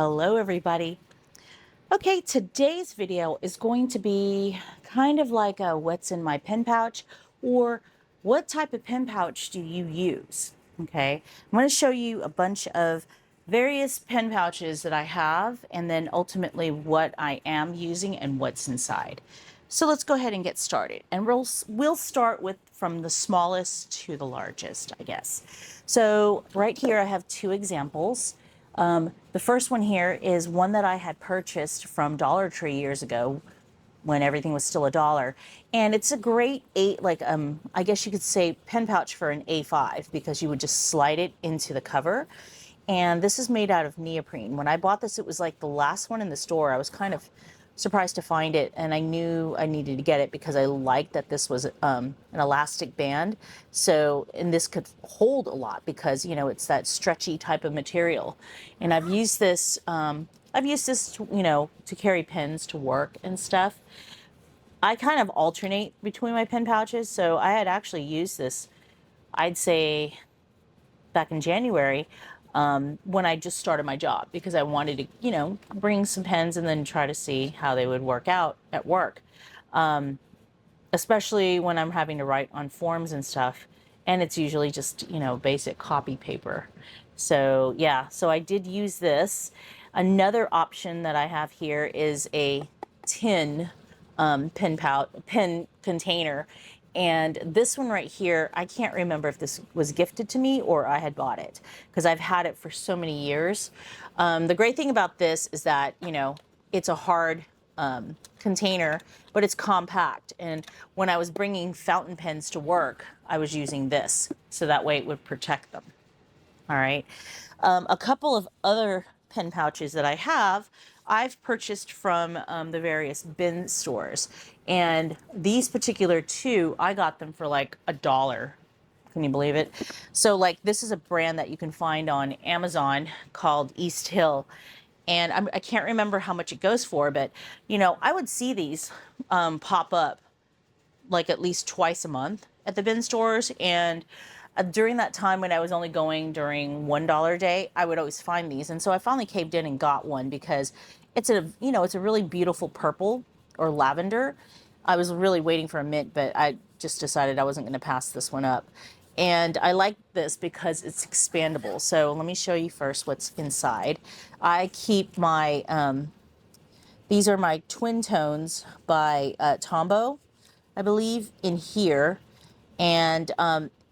Hello, everybody. Okay, today's video is going to be kind of like a what's in my pen pouch, or what type of pen pouch do you use? Okay, I'm going to show you a bunch of various pen pouches that I have, and then ultimately what I am using and what's inside. So let's go ahead and get started. And we'll start with from the smallest to the largest, I guess. So right here I have two examples. The first one here is one that I had purchased from Dollar Tree years ago when everything was still $1. And it's a great I guess you could say pen pouch for an A5, because you would just slide it into the cover. And this is made out of neoprene. When I bought this, it was like the last one in the store. I was kind of surprised to find it, and I knew I needed to get it because I liked that this was an elastic band. So, and this could hold a lot because, you know, it's that stretchy type of material. And I've used this to, to carry pens to work and stuff. I kind of alternate between my pen pouches. So I had actually used this, I'd say back in January, when I just started my job, because I wanted to, bring some pens and then try to see how they would work out at work, especially when I'm having to write on forms and stuff. And it's usually just, basic copy paper. So yeah, so I did use this. Another option that I have here is a tin pen container. And this one right here, I can't remember if this was gifted to me or I had bought it, because I've had it for so many years. The great thing about this is that, it's a hard container, but it's compact. And when I was bringing fountain pens to work, I was using this, so that way it would protect them. All right. A couple of other pen pouches that I have, I've purchased from the various bin stores. And these particular two, I got them for like $1. Can you believe it? So like, this is a brand that you can find on Amazon called East Hill. And I can't remember how much it goes for, but, I would see these pop up like at least twice a month at the bin stores. And during that time when I was only going during $1 day, I would always find these. And so I finally caved in and got one because it's it's a really beautiful purple or lavender. I was really waiting for a mint, but I just decided I wasn't going to pass this one up. And I like this because it's expandable. So let me show you first what's inside. I keep my, these are my Twin Tones by Tombow, I believe, in here. And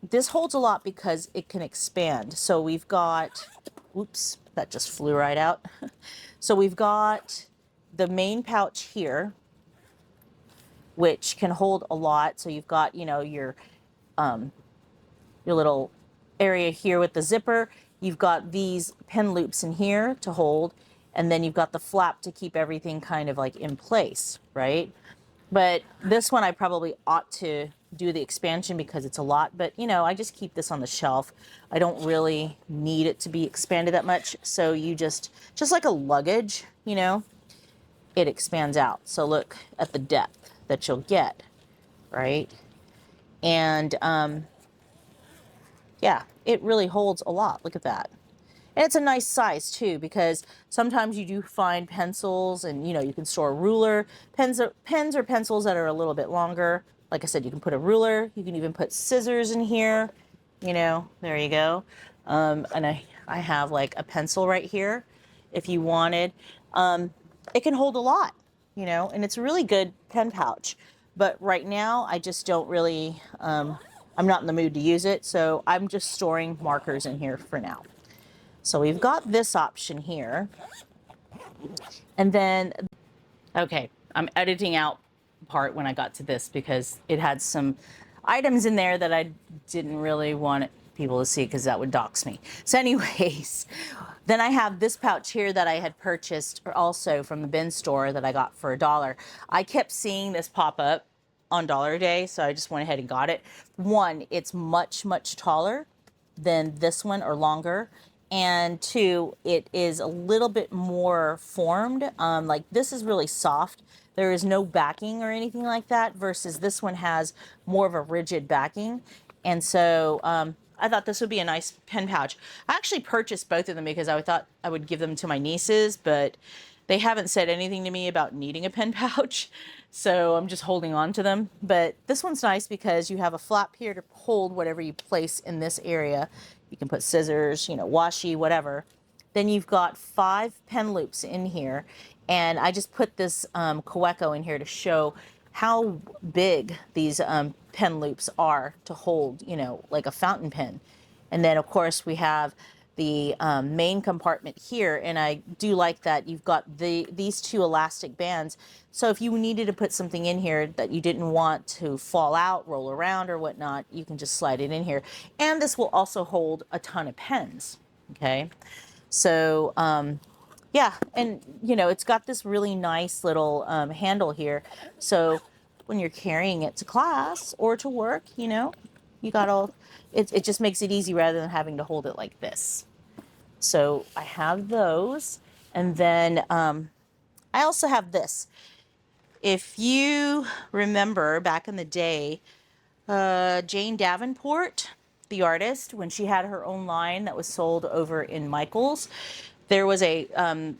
this holds a lot because it can expand. So we've got, oops, that just flew right out. So we've got the main pouch here, which can hold a lot. So you've got, your little area here with the zipper. You've got these pen loops in here to hold. And then you've got the flap to keep everything kind of like in place, right? But this one I probably ought to do the expansion because it's a lot. But, I just keep this on the shelf. I don't really need it to be expanded that much. So you just like a luggage, it expands out. So look at the depth that you'll get, right? And yeah, it really holds a lot. Look at that. And it's a nice size too, because sometimes you do find pencils and, you can store a ruler, pens or pencils that are a little bit longer. Like I said, you can put a ruler, you can even put scissors in here, there you go. And I have like a pencil right here if you wanted. It can hold a lot, and it's a really good pen pouch. But right now I just don't really, I'm not in the mood to use it. So I'm just storing markers in here for now. So we've got this option here. And then, okay, I'm editing out part when I got to this because it had some items in there that I didn't really want people to see because that would dox me. So anyways, then I have this pouch here that I had purchased also from the bin store that I got for $1. I kept seeing this pop up on Dollar Day, so I just went ahead and got it. One, it's much, much taller than this one, or longer. And two, it is a little bit more formed. Like this is really soft. There is no backing or anything like that, versus this one has more of a rigid backing. And so I thought this would be a nice pen pouch. I actually purchased both of them because I thought I would give them to my nieces, but they haven't said anything to me about needing a pen pouch, so I'm just holding on to them. But this one's nice because you have a flap here to hold whatever you place in this area. You can put scissors, you know, washi, whatever. Then you've got 5 pen loops in here, and I just put this Kaweco in here to show how big these pen loops are to hold, you know, like a fountain pen. And then, of course, we have the main compartment here, and I do like that you've got these 2 elastic bands. So if you needed to put something in here that you didn't want to fall out, roll around, or whatnot, you can just slide it in here. And this will also hold a ton of pens, okay? So, yeah, and you know, it's got this really nice little handle here. So when you're carrying it to class or to work, you know, you got all, it just makes it easy rather than having to hold it like this. So I have those. And then I also have this. If you remember back in the day, Jane Davenport, the artist, when she had her own line that was sold over in Michael's, there was a,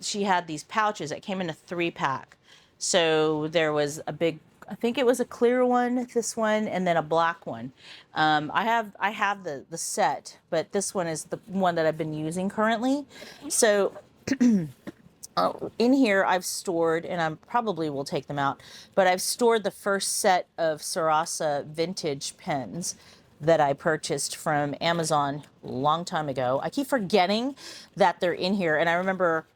she had these pouches that came in a 3-pack. So there was a big, I think it was a clear one, this one, and then a black one. I have the set, but this one is the one that I've been using currently. So in here I've stored, and I probably will take them out, but I've stored the first set of Sarasa vintage pens that I purchased from Amazon a long time ago. I keep forgetting that they're in here, and I remember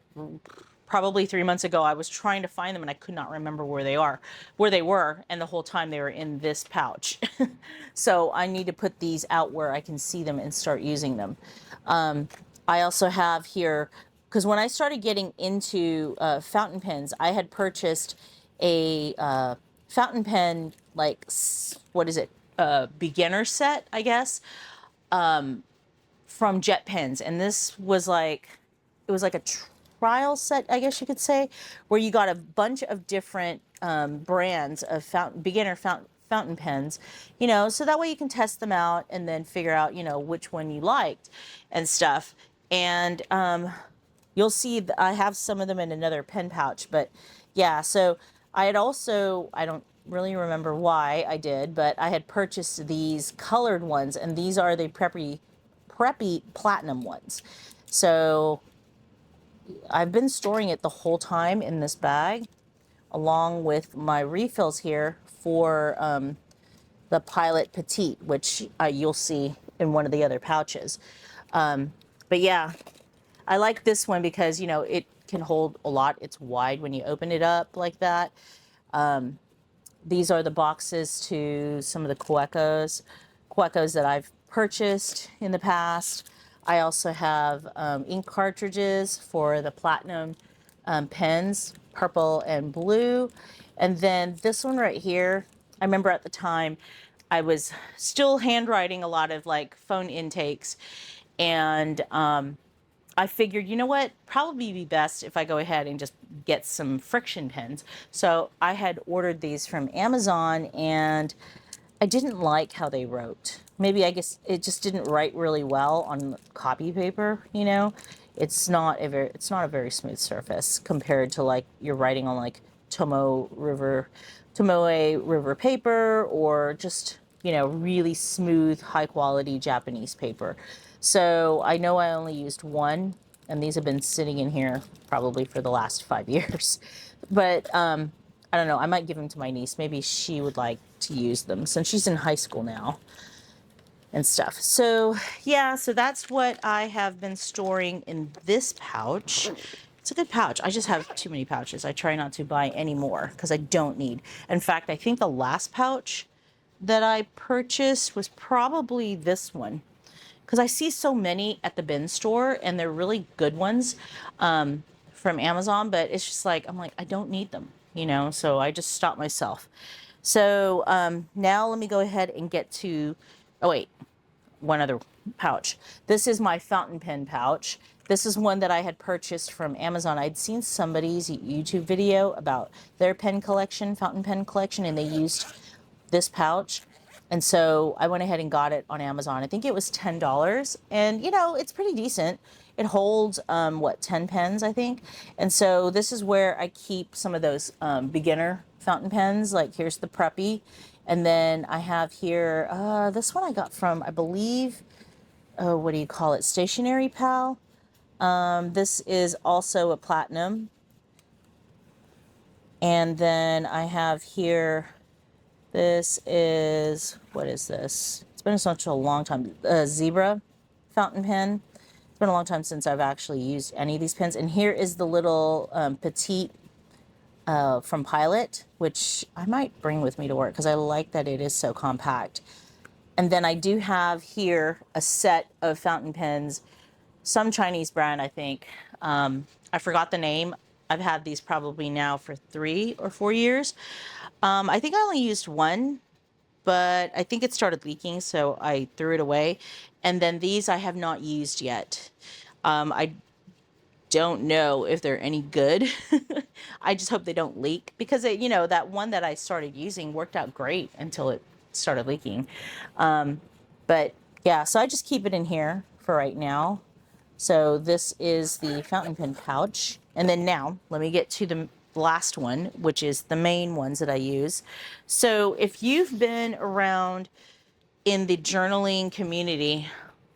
probably 3 months ago I was trying to find them and I could not remember where they were, and the whole time they were in this pouch. So I need to put these out where I can see them and start using them. I also have here, because when I started getting into fountain pens, I had purchased a fountain pen, like, what is it, beginner set, I guess, from Jet Pens. And this was like, it was like a trial set, I guess you could say, where you got a bunch of different brands of beginner fountain pens, you know, so that way you can test them out and then figure out, you know, which one you liked and stuff. And you'll see that I have some of them in another pen pouch, but yeah, so I had also, I don't really remember why I did, but I had purchased these colored ones, and these are the preppy platinum ones. So I've been storing it the whole time in this bag, along with my refills here for the Pilot Petite, which you'll see in one of the other pouches. But yeah, I like this one because, you know, it can hold a lot. It's wide when you open it up like that. These are the boxes to some of the Kawecos that I've purchased in the past. I also have ink cartridges for the platinum pens, purple and blue. And then this one right here, I remember at the time I was still handwriting a lot of like phone intakes, and I figured, you know what, probably be best if I go ahead and just get some friction pens. So I had ordered these from Amazon, and I didn't like how they wrote. Maybe, I guess it just didn't write really well on copy paper, you know. It's not a very smooth surface compared to like you're writing on like Tomoe River paper, or just, you know, really smooth, high quality Japanese paper. So I know I only used one, and these have been sitting in here probably for the last 5 years. But I don't know, I might give them to my niece. Maybe she would like to use them since she's in high school now and stuff. So yeah, so that's what I have been storing in this pouch. It's a good pouch. I just have too many pouches. I try not to buy any more because I don't need. In fact, I think the last pouch that I purchased was probably this one, because I see so many at the bin store, and they're really good ones from Amazon, but it's just like, I'm like, I don't need them, you know, so I just stop myself. So now let me go ahead and get to, oh wait, one other pouch. This is my fountain pen pouch. This is one that I had purchased from Amazon. I'd seen somebody's YouTube video about their pen collection, fountain pen collection, and they used this pouch. And so I went ahead and got it on Amazon. I think it was $10. And, you know, it's pretty decent. It holds, what, 10 pens, I think. And so this is where I keep some of those beginner fountain pens. Like here's the Preppy. And then I have here, this one I got from, I believe, oh, what do you call it? Stationery Pal. This is also a platinum. And then I have here, this is, what is this? It's been such a long time. Zebra fountain pen. It's been a long time since I've actually used any of these pens. And here is the little petite from Pilot, which I might bring with me to work because I like that it is so compact. And then I do have here a set of fountain pens, some Chinese brand, I think. I forgot the name. I've had these probably now for 3 or 4 years. I think I only used one, but I think it started leaking, so I threw it away. And then these I have not used yet. I don't know if they're any good. I just hope they don't leak because you know, that one that I started using worked out great until it started leaking. But yeah, so I just keep it in here for right now. So this is the fountain pen pouch. And then now let me get to the last one, which is the main ones that I use. So if you've been around in the journaling community,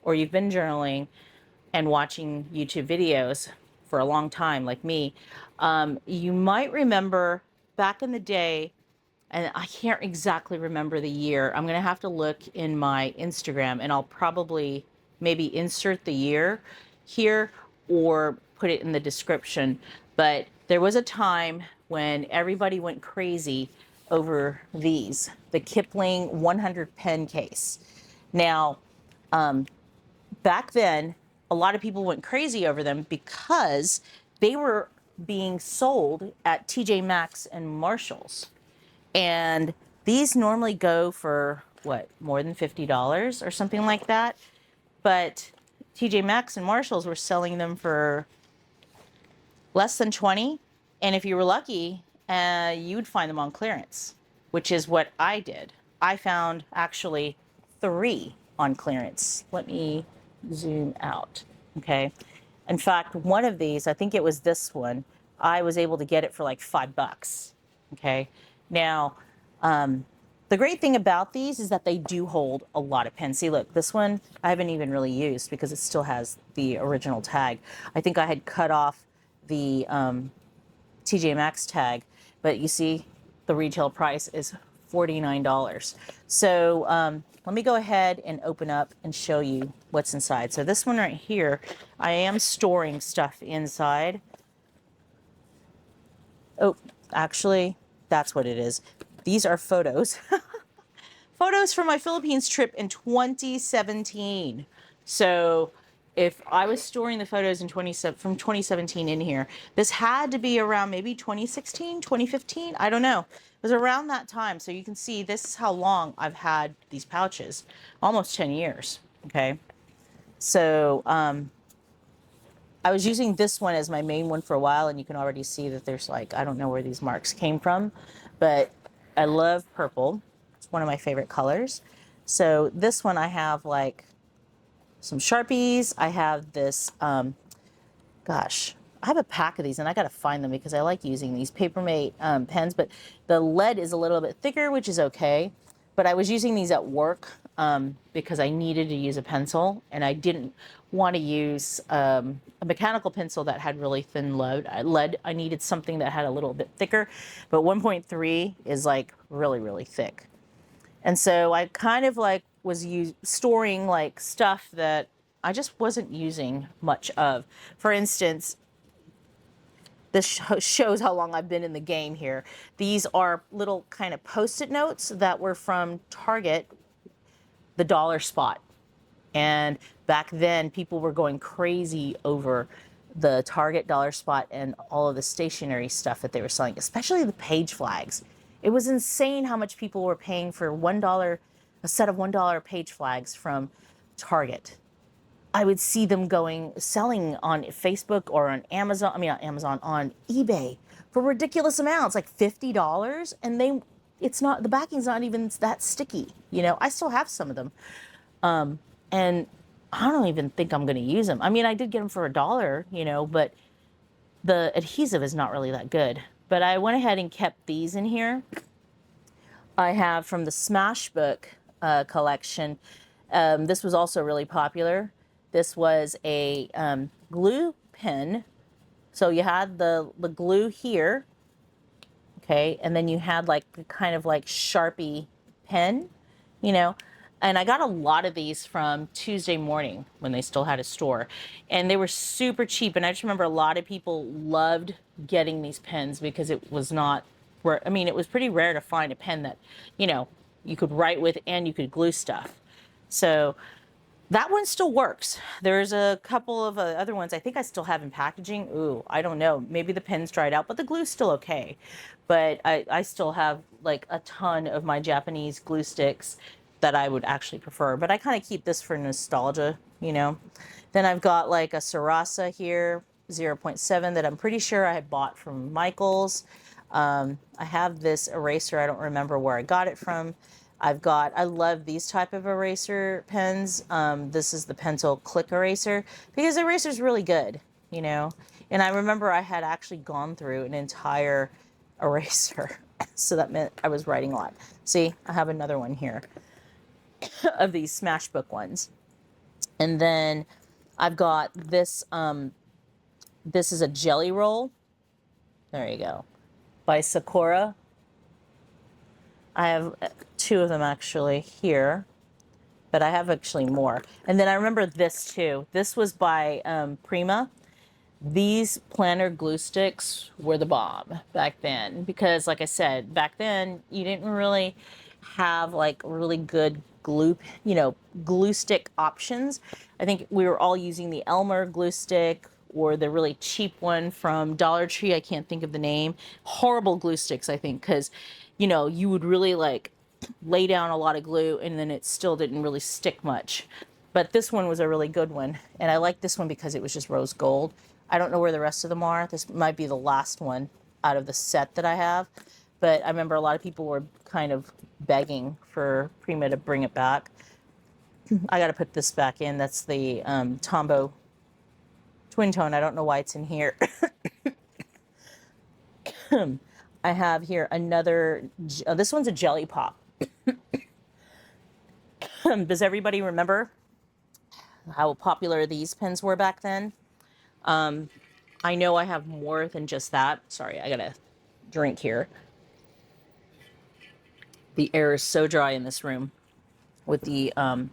or you've been journaling and watching YouTube videos for a long time, like me, you might remember back in the day, and I can't exactly remember the year. I'm going to have to look in my Instagram and I'll probably maybe insert the year here or put it in the description. But there was a time when everybody went crazy over these, the Kipling 100 pen case. Now, back then, a lot of people went crazy over them because they were being sold at TJ Maxx and Marshalls. And these normally go for what, more than $50 or something like that. But TJ Maxx and Marshalls were selling them for less than 20. And if you were lucky, you would find them on clearance, which is what I did. I found actually 3 on clearance. Let me zoom out. Okay. In fact, one of these, I think it was this one, I was able to get it for like $5. Okay. Now, the great thing about these is that they do hold a lot of pens. See, look, this one I haven't even really used because it still has the original tag. I think I had cut off the TJ Maxx tag, but you see the retail price is $49. So let me go ahead and open up and show you what's inside. So this one right here, I am storing stuff inside. Oh, actually, that's what it is. These are photos. Photos from my Philippines trip in 2017. So if I was storing the photos from 2017 in here, this had to be around maybe 2016, 2015. I don't know. It was around that time. So you can see this is how long I've had these pouches, almost 10 years. Okay. So I was using this one as my main one for a while, and you can already see that there's like, I don't know where these marks came from, but I love purple. It's one of my favorite colors. So this one I have like some Sharpies. I have this, gosh, I have a pack of these and I got to find them because I like using these Papermate pens, but the lead is a little bit thicker, which is okay. But I was using these at work because I needed to use a pencil and I didn't want to use a mechanical pencil that had really thin lead. I needed something that had a little bit thicker, but 1.3 is like really, really thick. And so I kind of like was storing like stuff that I just wasn't using much of. For instance, this shows how long I've been in the game here. These are little kind of Post-it notes that were from Target, the dollar spot. And back then, people were going crazy over the Target dollar spot and all of the stationery stuff that they were selling, especially the page flags. It was insane how much people were paying for $1, a set of $1 page flags from Target. I would see them selling on Facebook or on Amazon, on eBay for ridiculous amounts, like $50. And it's not, the backing's not even that sticky. You know, I still have some of them. And I don't even think I'm going to use them. I mean, I did get them for $1, you know, but the adhesive is not really that good. But I went ahead and kept these in here. I have from the Smashbook collection. This was also really popular. This was a glue pen. So you had the glue here, okay, and then you had like the kind of like Sharpie pen, you know. And I got a lot of these from Tuesday Morning when they still had a store, and they were super cheap. And I just remember a lot of people loved getting these pens because it was not, I mean, it was pretty rare to find a pen that, you know, you could write with and you could glue stuff. So that one still works. There's a couple of other ones I think I still have in packaging. Ooh, I don't know. Maybe the pen's dried out, but the glue's still okay. But I still have like a ton of my Japanese glue sticks that I would actually prefer. But I kind of keep this for nostalgia, you know. Then I've got like a Sarasa here, 0.7, that I'm pretty sure I had bought from Michael's. I have this eraser. I don't remember where I got it from. I love these type of eraser pens. This is the pencil click eraser because the eraser is really good, you know. And I remember I had actually gone through an entire eraser. So that meant I was writing a lot. See, I have another one here of these Smashbook ones. And then I've got this, this is a jelly roll. There you go. By Sakura. I have 2 of them actually here, but I have actually more. And then I remember this too. This was by Prima. These planner glue sticks were the bomb back then because, like I said, back then you didn't really have like really good glue, you know, glue stick options. I think we were all using the Elmer glue stick or the really cheap one from Dollar Tree. I can't think of the name. Horrible glue sticks, I think, because, you know, you would really like lay down a lot of glue and then it still didn't really stick much. But this one was a really good one. And I like this one because it was just rose gold. I don't know where the rest of them are. This might be the last one out of the set that I have. But I remember a lot of people were kind of begging for Prima to bring it back. I got to put this back in. That's the Tombow Twin Tone. I don't know why it's in here. I have here another, this one's a Jelly Pop. Does everybody remember how popular these pens were back then? I know I have more than just that. Sorry, I got to drink here. The air is so dry in this room with the, I'm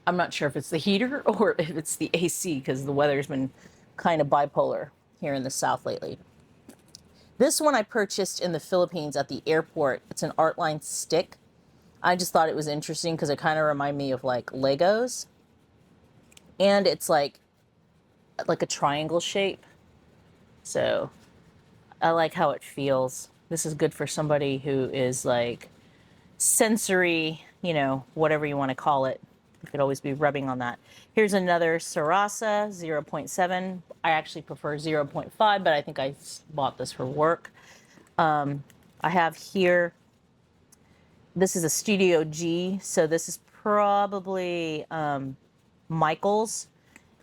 not sure if it's the heater or if it's the AC because the weather's been kind of bipolar here in the South lately. This one I purchased in the Philippines at the airport. It's an Artline stick. I just thought it was interesting because it kind of reminded me of like Legos. And it's like a triangle shape. So I like how it feels. This is good for somebody who is like sensory, you know, whatever you want to call it. You could always be rubbing on that. Here's another Sarasa 0.7. I actually prefer 0.5, but I think I bought this for work. I have here, this is a Studio G, so this is probably Michael's.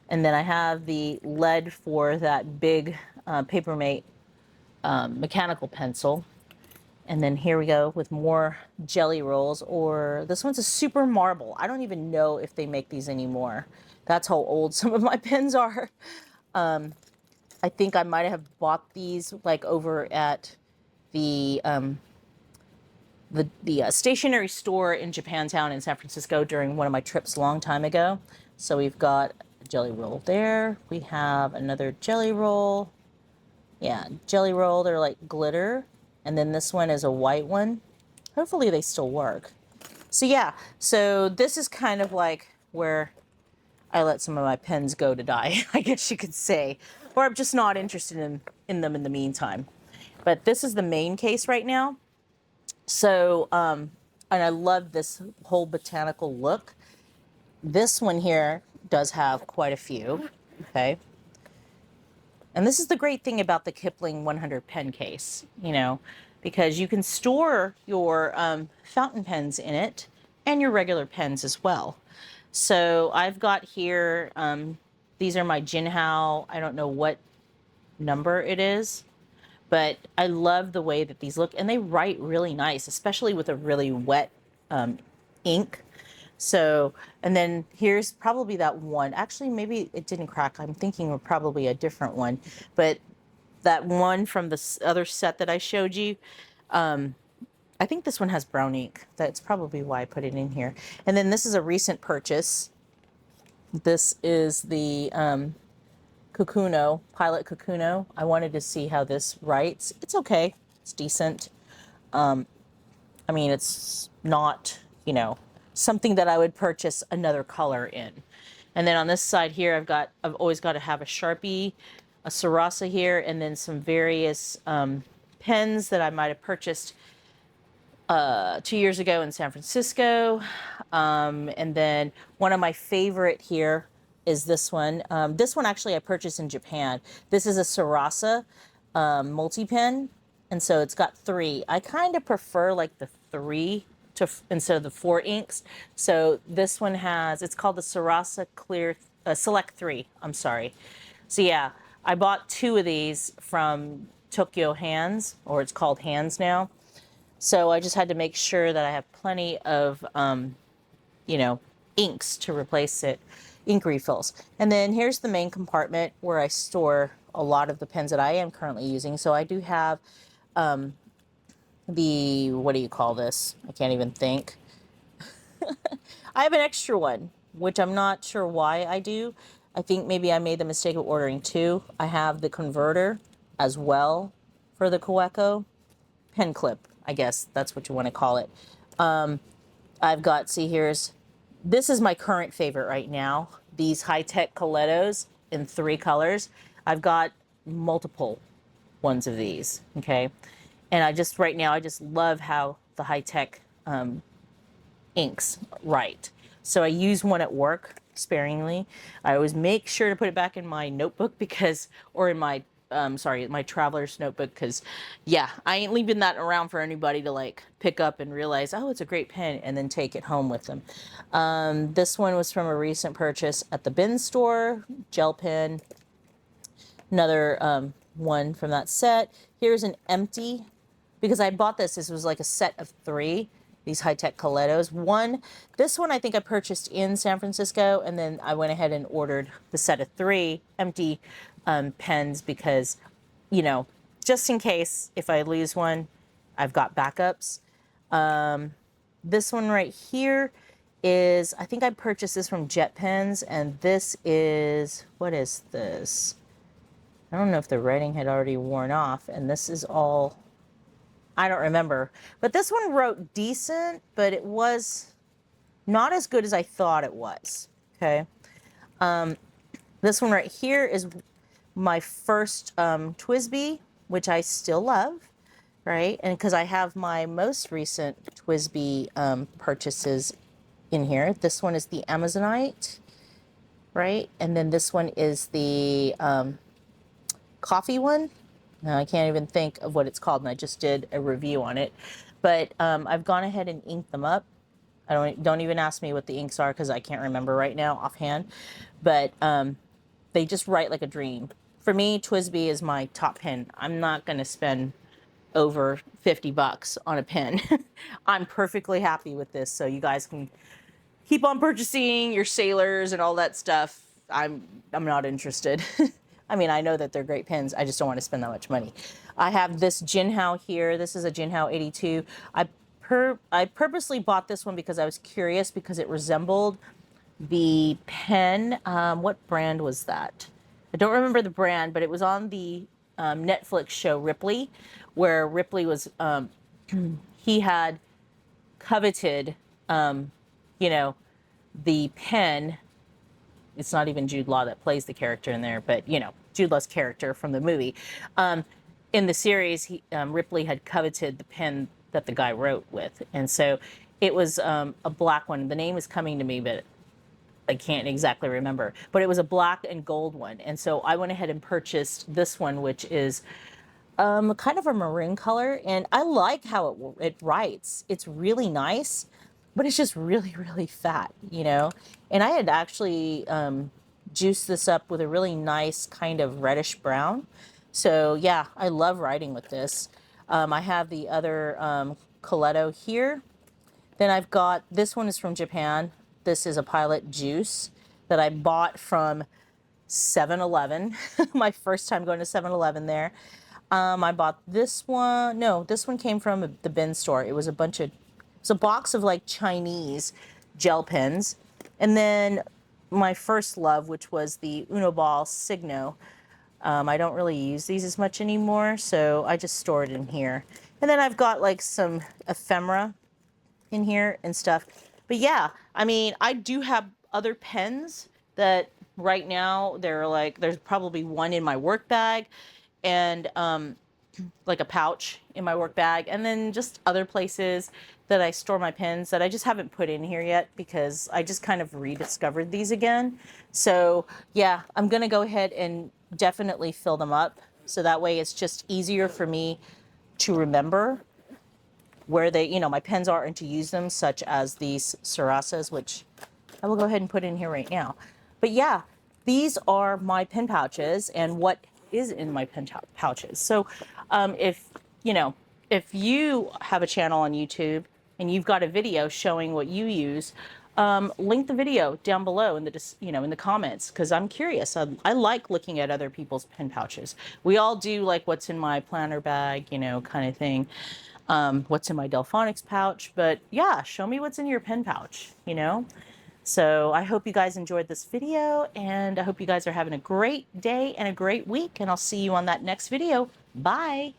And then I have the lead for that big Papermate mechanical pencil. And then here we go with more jelly rolls, or this one's a Super Marble. I don't even know if they make these anymore. That's how old some of my pens are. I think I might have bought these like over at the stationery store in Japantown in San Francisco during one of my trips a long time ago. So we've got a jelly roll there. We have another jelly roll. Yeah, jelly roll. They're like glitter. And then this one is a white one. Hopefully they still work. So yeah, so this is kind of like where I let some of my pens go to die, I guess you could say. Or I'm just not interested in them in the meantime. But this is the main case right now. So, and I love this whole botanical look. This one here does have quite a few, okay? And this is the great thing about the Kipling 100 pen case, you know. because you can store your fountain pens in it and your regular pens as well. So I've got here, these are my Jinhao, I don't know what number it is, but I love the way that these look, and they write really nice, especially with a really wet ink. So, and then here's probably that one. Actually, maybe it didn't crack. I'm thinking of probably a different one, but that one from the other set that I showed you, I think this one has brown ink. That's probably why I put it in here. And then this is a recent purchase. This is the Kakuno, Pilot Kakuno. I wanted to see how this writes. It's okay. It's decent. I mean, it's not, you know, something that I would purchase another color in. And then on this side here, I've always got to have a Sharpie, a Sarasa here, and then some various pens that I might have purchased 2 years ago in San Francisco. And then one of my favorite here is this one. This one actually I purchased in Japan. This is a Sarasa multi-pen. And so it's got 3. I kind of prefer like the 3 instead of the 4 inks. So this one has, it's called the Sarasa Clear Select 3. I'm sorry. So yeah, I bought 2 of these from Tokyo Hands, or it's called Hands now. So I just had to make sure that I have plenty of, you know, inks to replace it, ink refills. And then here's the main compartment where I store a lot of the pens that I am currently using. So I do have the, what do you call this? I can't even think. I have an extra one, which I'm not sure why I do. I think maybe I made the mistake of ordering 2. I have the converter as well for the Kaweco pen clip. I guess that's what you want to call it. I've got, see, this is my current favorite right now. These high-tech Colettos in 3 colors. I've got multiple ones of these, okay? And right now, I just love how the high-tech inks write. So I use one at work sparingly. I always make sure to put it back in my notebook or in my my traveler's notebook, because yeah, I ain't leaving that around for anybody to like pick up and realize, oh, it's a great pen, and then take it home with them. This one was from a recent purchase at the bin store, gel pen. Another one from that set. Here's an empty, because I bought this was like a set of 3, these high-tech Colettos. This one I think I purchased in San Francisco, and then I went ahead and ordered the set of 3 empty pens because, you know, just in case if I lose one, I've got backups. This one right here is, I think I purchased this from Jet Pens, and this is, what is this? I don't know if the writing had already worn off, and this is all, I don't remember. But this one wrote decent, but it was not as good as I thought it was, okay? This one right here is my first TWSBI, which I still love, right? And because I have my most recent TWSBI purchases in here. This one is the Amazonite, right? And then this one is the coffee one. Now, I can't even think of what it's called, and I just did a review on it. But I've gone ahead and inked them up. Don't even ask me what the inks are, because I can't remember right now offhand. But they just write like a dream. For me, TWSBI is my top pen. I'm not going to spend over $50 on a pen. I'm perfectly happy with this, so you guys can keep on purchasing your Sailors and all that stuff. I'm not interested. I mean, I know that they're great pens. I just don't want to spend that much money. I have this Jinhao here. This is a Jinhao 82. I purposely bought this one because I was curious, because it resembled the pen. What brand was that? I don't remember the brand, but it was on the Netflix show Ripley, where Ripley was, he had coveted, you know, the pen. It's not even Jude Law that plays the character in there, but, you know, Jude Law's character from the movie. In the series, Ripley had coveted the pen that the guy wrote with. And so it was a black one. The name is coming to me, but I can't exactly remember. But it was a black and gold one. And so I went ahead and purchased this one, which is kind of a maroon color, and I like how it writes. It's really nice, but it's just really, really fat, you know? And I had actually juiced this up with a really nice kind of reddish brown. So yeah, I love writing with this. I have the other Coletto here. Then I've got, this one is from Japan. This is a Pilot Juice that I bought from 7-Eleven. My first time going to 7-Eleven there. I bought this one. No, this one came from the bin store. It was a bunch of, it's a box of like Chinese gel pens. And then my first love, which was the Uniball Signo. I don't really use these as much anymore, so I just store it in here. And then I've got like some ephemera in here and stuff. But yeah, I mean, I do have other pens that right now they're like, there's probably one in my work bag and like a pouch in my work bag, and then just other places that I store my pens that I just haven't put in here yet because I just kind of rediscovered these again. So yeah, I'm gonna go ahead and definitely fill them up so that way it's just easier for me to remember where they, you know, my pens are and to use them, such as these Sarasas, which I will go ahead and put in here right now. But yeah, these are my pen pouches and what is in my pen pouches. So if, you know, if you have a channel on YouTube and you've got a video showing what you use, link the video down below in the, you know, in the comments, because I'm curious. I like looking at other people's pen pouches. We all do like what's in my planner bag, you know, kind of thing. What's in my Delphonics pouch, but yeah, show me what's in your pen pouch, you know? So I hope you guys enjoyed this video, and I hope you guys are having a great day and a great week, and I'll see you on that next video. Bye.